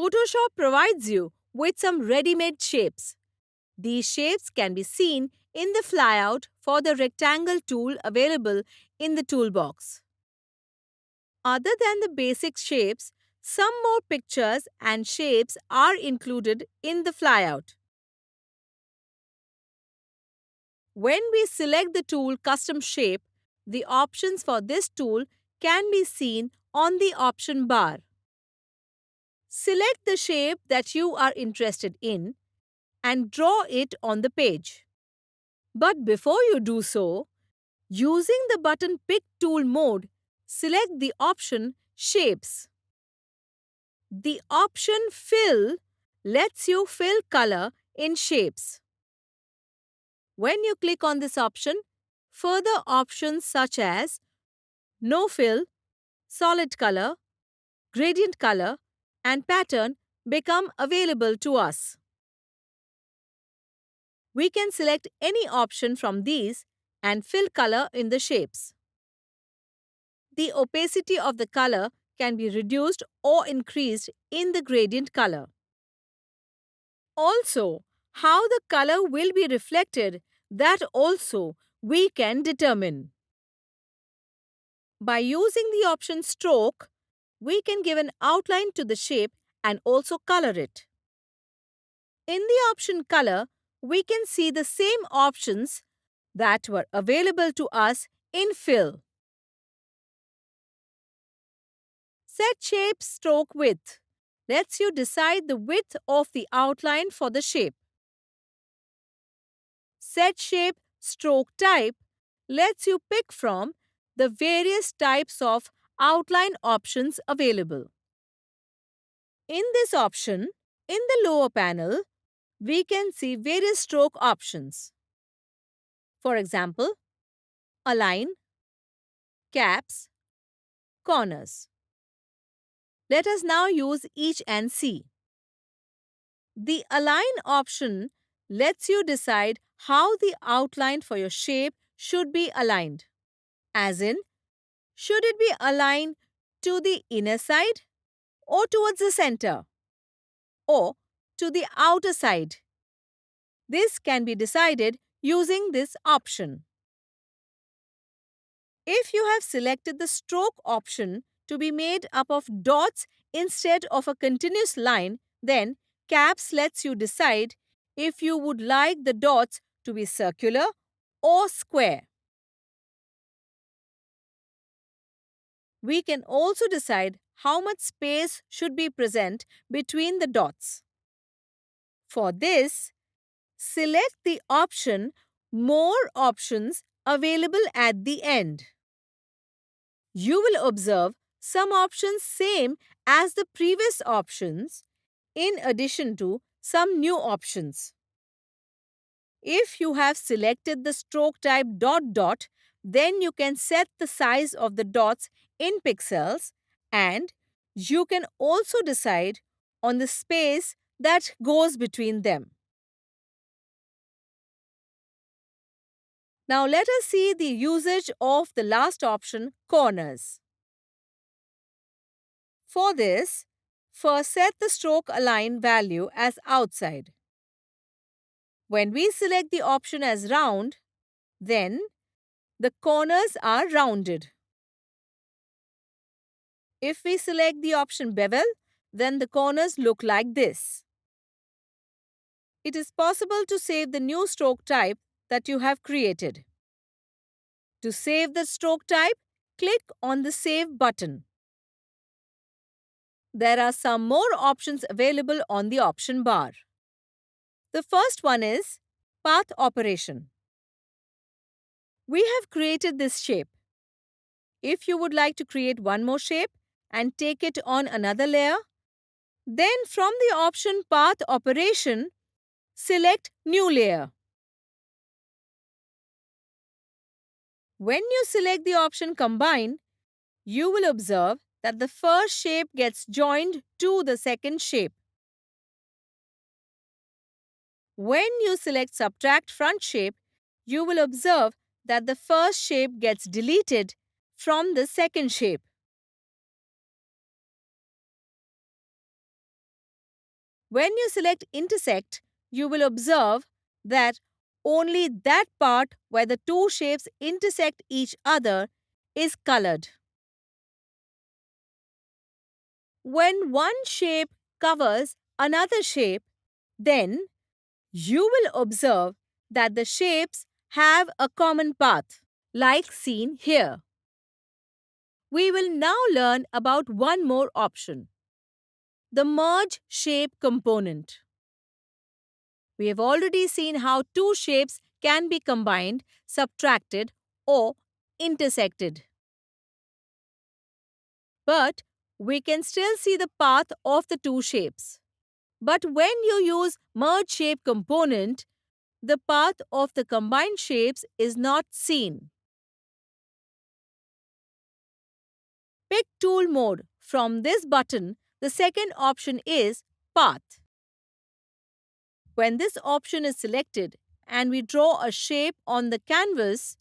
Photoshop provides you with some ready-made shapes. These shapes can be seen in the flyout for the rectangle tool available in the toolbox. Other than the basic shapes, some more pictures and shapes are included in the flyout. When we select the tool Custom Shape, the options for this tool can be seen on the option bar. Select the shape that you are interested in and draw it on the page. But before you do so, using the button Pick Tool mode, select the option Shapes. The option Fill lets you fill color in shapes. When you click on this option, further options such as No Fill, Solid Color, Gradient Color, and Pattern become available to us. We can select any option from these and fill color in the shapes. The opacity of the color can be reduced or increased in the gradient color. Also, how the color will be reflected, that also we can determine. By using the option Stroke, we can give an outline to the shape and also color it. In the option Color, we can see the same options that were available to us in Fill. Set Shape Stroke Width lets you decide the width of the outline for the shape. Set Shape Stroke Type lets you pick from the various types of outline options available. In this option, in the lower panel, we can see various stroke options. For example, Align, Caps, Corners. Let us now use each and see. The Align option lets you decide how the outline for your shape should be aligned. As in, should it be aligned to the inner side or towards the center or to the outer side? This can be decided using this option. If you have selected the stroke option to be made up of dots instead of a continuous line, then Caps lets you decide if you would like the dots to be circular or square. We can also decide how much space should be present between the dots. For this, select the option More Options available at the end. You will observe some options same as the previous options, in addition to some new options. If you have selected the stroke type dot dot, then you can set the size of the dots in pixels, and you can also decide on the space that goes between them. Now let us see the usage of the last option, corners. For this, first set the stroke align value as outside. When we select the option as round, then the corners are rounded. If we select the option bevel, then the corners look like this. It is possible to save the new stroke type that you have created. To save the stroke type, click on the Save button. There are some more options available on the option bar. The first one is Path Operation. We have created this shape. If you would like to create one more shape and take it on another layer, then from the option Path Operation, select New Layer. When you select the option Combine, you will observe that the first shape gets joined to the second shape. When you select Subtract Front Shape, you will observe that the first shape gets deleted from the second shape. When you select intersect, you will observe that only that part where the two shapes intersect each other is colored. When one shape covers another shape, then you will observe that the shapes have a common path, like seen here. We will now learn about one more option, the merge shape component. We have already seen how two shapes can be combined, subtracted, or intersected. But we can still see the path of the two shapes. But when you use merge shape component, the path of the combined shapes is not seen. Pick tool mode. From this button, the second option is path. When this option is selected and we draw a shape on the canvas,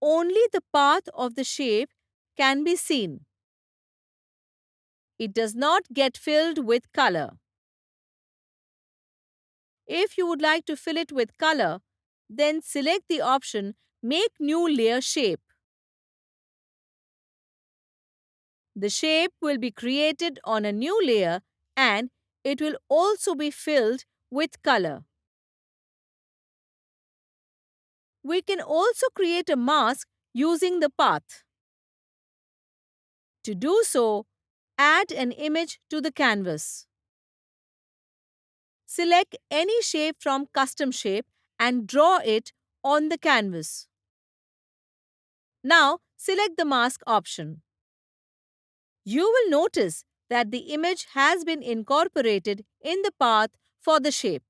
only the path of the shape can be seen. It does not get filled with color. If you would like to fill it with color, then select the option Make New Layer Shape. The shape will be created on a new layer and it will also be filled with color. We can also create a mask using the path. To do so, add an image to the canvas. Select any shape from Custom Shape and draw it on the canvas. Now, select the mask option. You will notice that the image has been incorporated in the path for the shape.